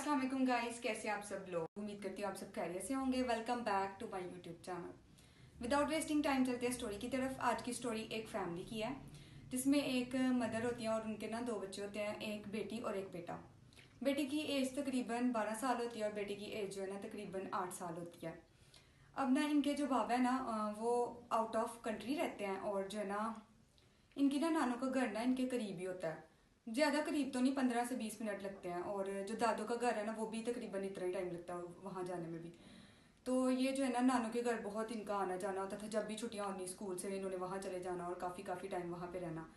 अस्सलाम वालेकुम गाइस, कैसे आप सब लोग। उम्मीद करती हूँ आप सब खैरियत से होंगे। Welcome back to my YouTube channel. Without wasting time चलते हैं स्टोरी की तरफ। आज की स्टोरी एक फैमिली की है जिसमें एक मदर होती है और उनके ना 2 बच्चे होते हैं, एक बेटी और एक बेटा। बेटी की एज तकरीबन 12 साल होती है और बेटी की एज जो है ना तकरीबन 8 साल होती है। अब ना इनके जो बाबा है ना वो आउट ऑफ कंट्री रहते हैं और जो है ना इनकी ना नानों का घर ना इनके करीब ही होता है। ज़्यादा करीब तो नहीं, 15 से 20 मिनट लगते हैं। और जो दादों का घर है ना वो भी तकरीबन इतना ही टाइम लगता है वहाँ जाने में भी। तो ये जो है ना नानों के घर बहुत इनका आना जाना होता था। जब भी छुट्टियाँ होनी स्कूल से इन्होंने वहाँ चले जाना और काफ़ी काफ़ी टाइम वहाँ पे रहना,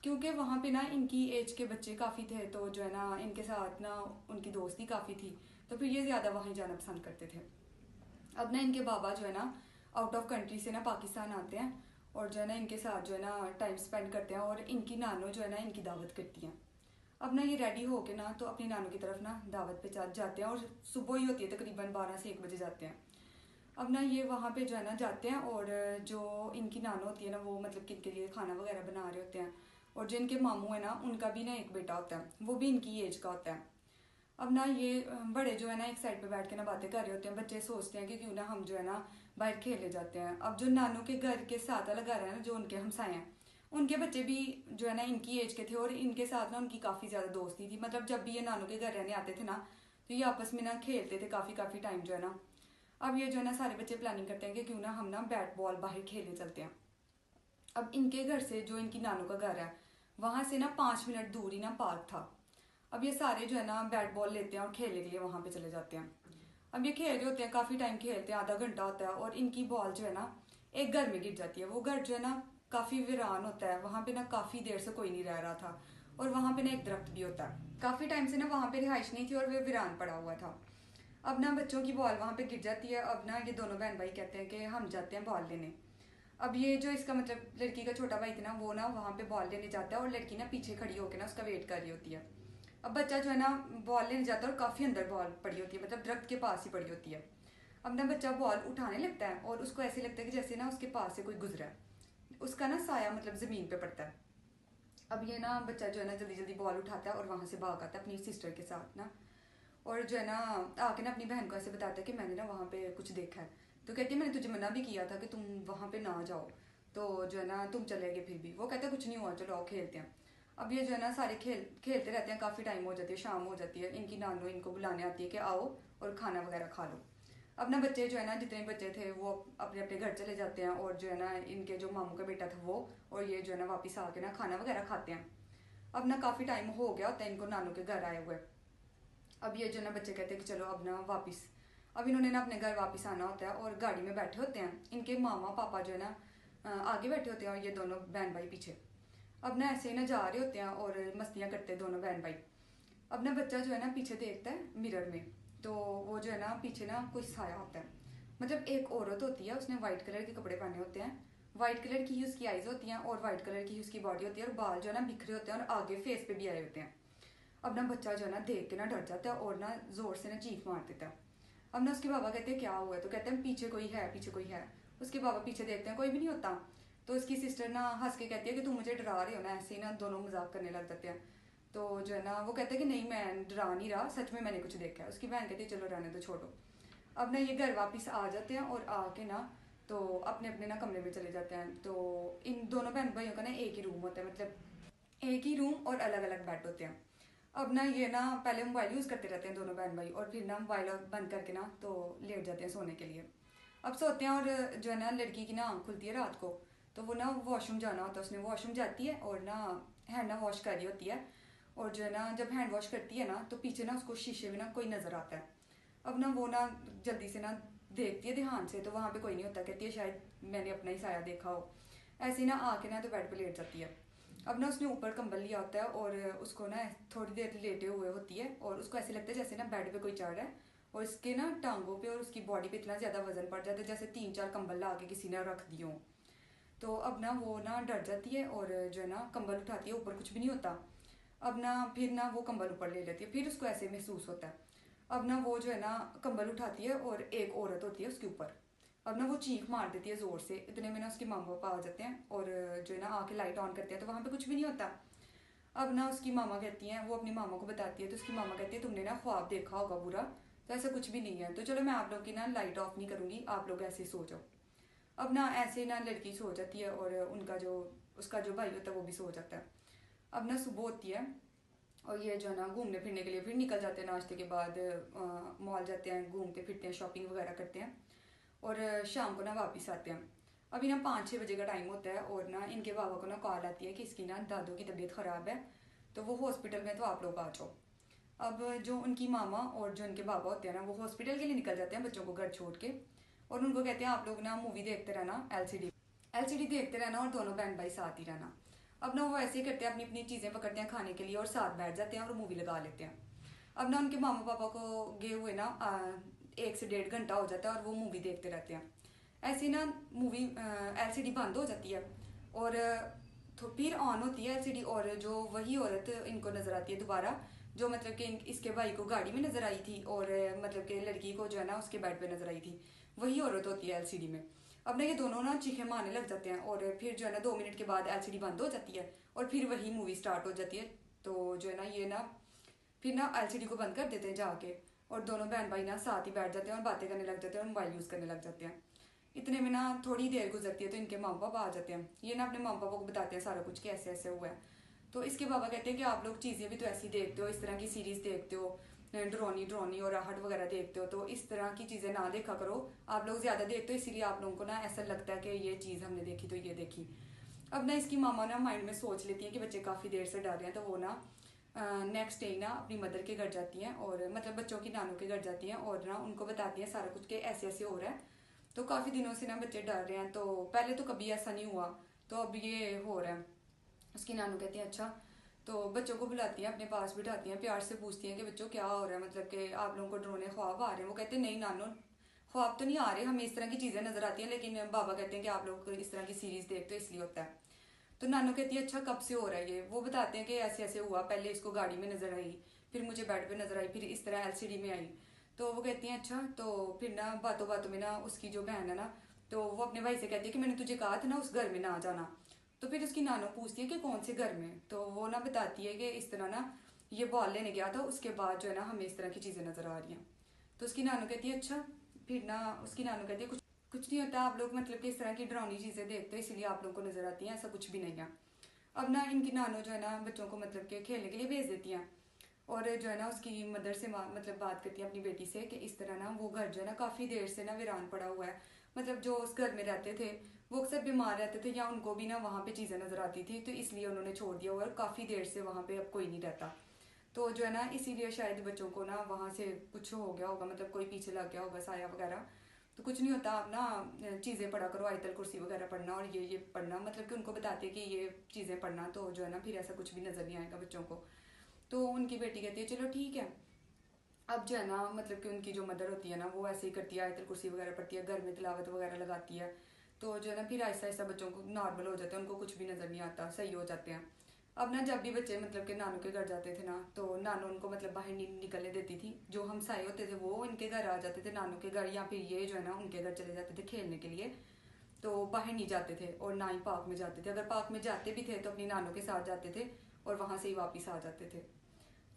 क्योंकि वहाँ पे ना इनकी एज के बच्चे काफ़ी थे। तो जो है ना इनके साथ ना उनकी दोस्ती काफ़ी थी, तो फिर ये ज़्यादा वहीं जाना पसंद करते थे। अब ना इनके बाबा जो है ना आउट ऑफ कंट्री से ना पाकिस्तान आते हैं और जो है ना इनके साथ जो है ना टाइम स्पेंड करते हैं और इनकी नानो जो है ना इनकी दावत करती हैं। अब ना ये रेडी होके ना तो अपनी नानों की तरफ ना दावत पे जाते हैं और सुबह ही होती है, तकरीबन 12 से 1 बजे जाते हैं। अब ना ये वहाँ पे जो है ना जाते हैं और जो इनकी नानो होती है ना वो मतलब कि इनके लिए खाना वगैरह बना रहे होते हैं। और जो इनके मामू है ना उनका भी ना एक बेटा होता है, वो भी इनकी एज का होता है। अब ना ये बड़े जो है ना एक साइड पे बैठ के ना बातें कर रहे होते हैं। बच्चे सोचते हैं कि क्यों ना हम जो है ना बाहर खेलने जाते हैं। अब जो नानू के घर के साथ वाला घर है ना, जो उनके हमसाए हैं, उनके बच्चे भी जो है ना इनकी एज के थे और इनके साथ ना उनकी काफ़ी ज़्यादा दोस्ती थी। मतलब जब भी ये नानू के घर रहने आते थे ना तो ये आपस में ना खेलते थे काफ़ी काफ़ी टाइम जो है ना। अब ये जो है ना सारे बच्चे प्लानिंग करते हैं कि क्यों ना हम ना बैट बॉल बाहर खेलने चलते हैं। अब इनके घर से जो इनकी नानू का घर है वहाँ से ना 5 मिनट दूर ही ना पार्क था। अब ये सारे जो है ना बैट बॉल लेते हैं और खेलने के लिए वहाँ पे चले जाते हैं। अब ये खेल रहे होते हैं, काफ़ी टाइम खेलते हैं, आधा घंटा होता है और इनकी बॉल जो है ना एक घर में गिर जाती है। वो घर जो है ना काफ़ी वीरान होता है, वहाँ पे ना काफ़ी देर से कोई नहीं रह रहा था और वहाँ पे ना एक दरख्त भी होता है। काफ़ी टाइम से ना वहाँ पे रिहाइश नहीं थी और वे वीरान पड़ा हुआ था। अब ना बच्चों की बॉल वहाँ पे गिर जाती है। अब ना ये दोनों बहन भाई कहते हैं कि हम जाते हैं बॉल लेने। अब ये जो इसका मतलब लड़की का छोटा भाई था ना वो ना वहाँ पे बॉल लेने जाता है और लड़की ना पीछे खड़ी होकर ना उसका वेट कर रही होती है। अब बच्चा जो है ना बॉल लेने जाता है और काफ़ी अंदर बॉल पड़ी होती है, मतलब दरख्त के पास ही पड़ी होती है। अब ना बच्चा बॉल उठाने लगता है और उसको ऐसे लगता है कि जैसे ना उसके पास से कोई गुजरा है, उसका ना साया मतलब ज़मीन पे पड़ता है। अब ये ना बच्चा जो है ना जल्दी जल्दी बॉल उठाता है और वहाँ से भाग आता है अपनी सिस्टर के साथ ना। और जो है ना आके ना अपनी बहन को ऐसे बताता है कि मैंने ना वहाँ पे कुछ देखा है। तो कहती है मैंने तुझे मना भी किया था कि तुम वहाँ पे ना जाओ, तो जो है ना तुम चले गए फिर भी। वो कहता है कुछ नहीं हुआ, चलो आओ खेलते हैं। अब ये जो है ना सारे खेलते रहते हैं, काफ़ी टाइम हो जाती है, शाम हो जाती है। इनकी नानू इनको बुलाने आती है कि आओ और खाना वगैरह खा लो। अब ना बच्चे जो है ना जितने बच्चे थे वो अपने अपने घर चले जाते हैं और जो है ना इनके जो मामू का बेटा था वो और ये जो है ना वापस आके ना खाना वगैरह खाते हैं। अब ना काफ़ी टाइम हो गया होता है इनको नानू के घर आए हुए। अब ये जो ना बच्चे कहते हैं कि चलो अब ना वापस। अब इन्होंने ना अपने घर वापस आना होता है और गाड़ी में बैठे होते हैं। इनके मामा पापा जो है ना आगे बैठे होते हैं और ये दोनों बहन भाई पीछे। अब ना ऐसे ही ना जा रहे होते हैं और मस्तियाँ करते हैं दोनों बहन भाई। अब ना बच्चा जो है ना पीछे देखता है मिरर में, तो वो जो है ना पीछे ना कोई साया होता है। मतलब एक औरत होती है, उसने वाइट कलर के कपड़े पहने होते हैं, वाइट कलर की ही उसकी आईज होती हैं और वाइट कलर की ही उसकी बॉडी होती है और बाल जो है ना बिखरे होते हैं और आगे फेस पे भी आए होते हैं। अब ना बच्चा जो है ना देख के ना डर जाता है और ना जोर से ना चीख मार देता है। अब ना उसके बाबा कहते हैं क्या हुआ है, तो कहते हैं पीछे कोई है, पीछे कोई है। उसके बाबा पीछे देखते हैं, कोई भी नहीं होता। तो उसकी सिस्टर ना हंस के कहती है कि तुम मुझे डरा रहे हो ना, ऐसे ही ना दोनों मजाक करने लग जाते हैं। तो जो है ना वो कहते हैं कि नहीं मैं डरा नहीं रहा, सच में मैंने कुछ देखा है। उसकी बहन कहती है चलो रहने दो, छोड़ो। अब ना ये घर वापस आ जाते हैं और आके ना तो अपने अपने ना कमरे में चले जाते हैं। तो इन दोनों बहन भाइयों का ना एक ही रूम होता है, मतलब एक ही रूम और अलग अलग बेड होते हैं। अब ना ये ना पहले मोबाइल यूज़ करते रहते हैं दोनों बहन भाई और फिर ना मोबाइल बंद करके ना तो लेट जाते हैं सोने के लिए। अब सोते हैं और जो है ना लड़की की ना आँख खुलती है रात को, तो वो ना वॉशरूम जाना होता है, उसने वॉशरूम जाती है और ना हैंड ना वॉश कर रही होती है। और जो है ना जब हैंड वॉश करती है ना तो पीछे ना उसको शीशे में ना कोई नज़र आता है। अब ना वो ना जल्दी से ना देखती है ध्यान से, तो वहाँ पे कोई नहीं होता। कहती है शायद मैंने अपना ही साया देखा हो। ऐसे ही ना आके ना तो बेड पे लेट जाती है। अब ना उसने ऊपर कंबल लिया होता है और उसको ना थोड़ी देर लेटे हुए होती है और उसको ऐसे लगता है जैसे ना बेड पे कोई चढ़ रहा है और इसके ना टांगों पे और उसकी बॉडी पे इतना ज़्यादा वजन पड़ जाता है जैसे 3-4 कंबल ला के किसी ने रख दिए हों। तो अब ना वो ना डर जाती है और जो है ना कंबल उठाती है, ऊपर कुछ भी नहीं होता। अब ना फिर ना वो कंबल ऊपर ले लेती है, फिर उसको ऐसे महसूस होता है। अब ना वो जो है ना कंबल उठाती है और एक औरत होती है उसके ऊपर। अब ना वो चीख मार देती है ज़ोर से। इतने में ना उसके मामा पापा आ जाते हैं और जो है ना आके लाइट ऑन करते हैं तो वहाँ पे कुछ भी नहीं होता। अब ना उसकी मामा कहती हैं, वो अपनी मामा को बताती है, तो उसकी मामा कहती है तुमने ना ख्वाब देखा होगा बुरा, तो ऐसा कुछ भी नहीं है, तो चलो मैं आप लोग की ना लाइट ऑफ नहीं करूँगी, आप लोग ऐसे ही सो जाओ। अब ना ऐसे ना लड़की सो जाती है और उसका जो भाई होता है वो भी सो जाता है। अब ना सुबह होती है और ये जो है ना घूमने फिरने के लिए फिर निकल जाते हैं, नाश्ते के बाद मॉल जाते हैं, घूमते फिरते हैं, शॉपिंग वगैरह करते हैं और शाम को ना वापस आते हैं। अभी ना 5-6 बजे का टाइम होता है और ना इनके बाबा को ना कॉल आती है कि इसकी ना दादू की तबीयत ख़राब है, तो वो हॉस्पिटल में, तो आप लोग आ जाओ। अब जो उनकी मामा और जो उनके बाबा होते हैं ना वो हॉस्पिटल के लिए निकल जाते हैं बच्चों को घर छोड़ के, और उनको कहते हैं आप लोग ना मूवी देखते रहना, एलसीडी देखते रहना और दोनों बहन भाई साथ ही रहना। अब ना वो ऐसे ही करते हैं, अपनी अपनी चीज़ें पकड़ते हैं खाने के लिए और साथ बैठ जाते हैं और मूवी लगा लेते हैं। अब ना उनके मामा पापा को गए हुए ना 1 से 1.5 घंटा हो जाता है और वो मूवी देखते रहते हैं। ऐसे ना मूवी एलसीडी बंद हो जाती है और तो फिर ऑन होती है एलसीडी, और जो वही औरत इनको नजर आती है दोबारा, जो मतलब कि इसके भाई को गाड़ी में नजर आई थी और मतलब कि लड़की को जो है ना उसके बेड पे नजर आई थी, वही औरत होती है एलसीडी में। अब ना ये दोनों ना चीखें मारने लग जाते हैं और फिर जो है ना 2 मिनट के बाद एलसीडी बंद हो जाती है और फिर वही मूवी स्टार्ट हो जाती है। तो जो है ना ये ना फिर ना एलसीडी को बंद कर देते हैं जाके, और दोनों बहन भाई ना साथ ही बैठ जाते हैं और बातें करने लग जाते हैं और मोबाइल यूज़ करने लग जाते हैं। इतने में ना थोड़ी देर गुजरती है तो इनके माँ बाप आ जाते हैं। ये ना अपने माँ पापा को बताते हैं सारा कुछ कि ऐसे ऐसे हुआ है। तो इसके बाबा कहते हैं कि आप लोग चीज़ें भी तो ऐसी देखते हो, इस तरह की सीरीज़ देखते हो, ड्रोनी ड्रोनी और आहट वगैरह देखते हो, तो इस तरह की चीज़ें ना देखा करो, आप लोग ज़्यादा देखते हो इसीलिए आप लोगों को ना ऐसा लगता है कि ये चीज़ हमने देखी तो ये देखी। अब ना इसकी मामा ना माइंड में सोच लेती है कि बच्चे काफ़ी देर से डर रहे हैं, तो वो ना नेक्स्ट डे ना अपनी मदर के घर जाती हैं और मतलब बच्चों की नानों के घर जाती हैं और ना उनको बताती हैं सारा कुछ कि ऐसे ऐसे हो रहा है, तो काफ़ी दिनों से ना बच्चे डर रहे हैं, तो पहले तो कभी ऐसा नहीं हुआ, तो अब ये हो रहा है। उसकी नानू कहती हैं अच्छा, तो बच्चों को बुलाती हैं, अपने पास बिठाती हैं, प्यार से पूछती हैं कि बच्चों क्या हो रहा है, मतलब कि आप लोगों को ड्रोने ख्वाब आ रहे हैं। वो कहते हैं नहीं नानू, ख्वाब तो नहीं आ रहे, हमें इस तरह की चीज़ें नजर आती हैं, लेकिन बाबा कहते हैं कि आप लोग इस तरह की सीरीज देखते हो इसलिए होता है। तो नानू कहती है अच्छा कब से हो रहा है ये। वो बताते हैं कि ऐसे ऐसे हुआ, पहले इसको गाड़ी में नजर आई, फिर मुझे बेड पे नजर आई, फिर इस तरह एलसीडी में आई। तो वो कहती हैं अच्छा, तो फिर ना बातों बातों में ना उसकी जो बहन है ना, तो वो अपने भाई से कहती है कि मैंने तुझे कहा था ना उस घर में ना जाना। तो फिर उसकी नानो पूछती है कि कौन से घर में, तो वो ना बताती है कि इस तरह ना ये बॉल लेने गया था, उसके बाद जो है ना हमें इस तरह की चीज़ें नजर आ रही हैं। तो उसकी नानो कहती है अच्छा, फिर ना उसकी नानो कहती है कुछ नहीं होता, आप लोग मतलब कि इस तरह की डरावनी चीज़ें देखते हो इसलिए आप लोग को नजर आती हैं, ऐसा कुछ भी नहीं है। अब ना इनकी नानो जो है ना बच्चों को मतलब कि खेलने के लिए भेज देती हैं और जो है ना उसकी मदर से मतलब बात करती है अपनी बेटी से कि इस तरह ना वो घर जो है ना काफ़ी देर से ना वीरान पड़ा हुआ है, मतलब जो उस घर में रहते थे वो अक्सर बीमार रहते थे या उनको भी ना वहाँ पे चीज़ें नजर आती थी, तो इसलिए उन्होंने छोड़ दिया हुआ और काफ़ी देर से वहाँ पे अब कोई नहीं रहता। तो जो है ना इसीलिए शायद बच्चों को ना वहाँ से कुछ हो गया होगा, मतलब कोई पीछे लग गया होगा साया वगैरह। तो कुछ नहीं होता, आप ना चीज़ें पढ़ा करो, आयतल कुर्सी वगैरह पढ़ना और ये पढ़ना, मतलब कि उनको बताते कि ये चीज़ें पढ़ना, तो जो है ना फिर ऐसा कुछ भी नज़र नहीं आएगा बच्चों को। तो उनकी बेटी कहती है चलो ठीक है। अब जो है ना मतलब कि उनकी जो मदर होती है ना वो ऐसे ही करती है, आयतल कुर्सी वगैरह पढ़ती है, घर में तिलावत वगैरह लगाती है, तो जो है ना फिर आहिस्ता आहिस्ता बच्चों को नॉर्मल हो जाते हैं, उनको कुछ भी नज़र नहीं आता, सही हो जाते हैं। अब ना जब भी बच्चे मतलब कि नानू के घर जाते थे ना, तो नानू उनको मतलब बाहर नहीं निकलने देती थी, जो हमसाए होते थे वो इनके घर आ जाते थे नानू के घर, या फिर ये जो है ना उनके घर चले जाते थे खेलने के लिए, तो बाहर नहीं जाते थे और ना ही पार्क में जाते थे, अगर पार्क में जाते भी थे तो अपनी नानू के साथ जाते थे और वहाँ से ही वापस आ जाते थे।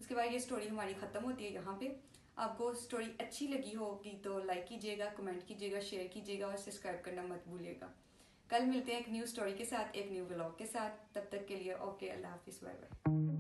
उसके बाद ये स्टोरी हमारी ख़त्म होती है यहाँ पे। आपको स्टोरी अच्छी लगी होगी तो लाइक कीजिएगा, कमेंट कीजिएगा, शेयर कीजिएगा और सब्सक्राइब करना मत भूलिएगा। कल मिलते हैं एक न्यू स्टोरी के साथ, एक न्यू व्लॉग के साथ, तब तक के लिए ओके, अल्लाह हाफिज़, बाय बाय।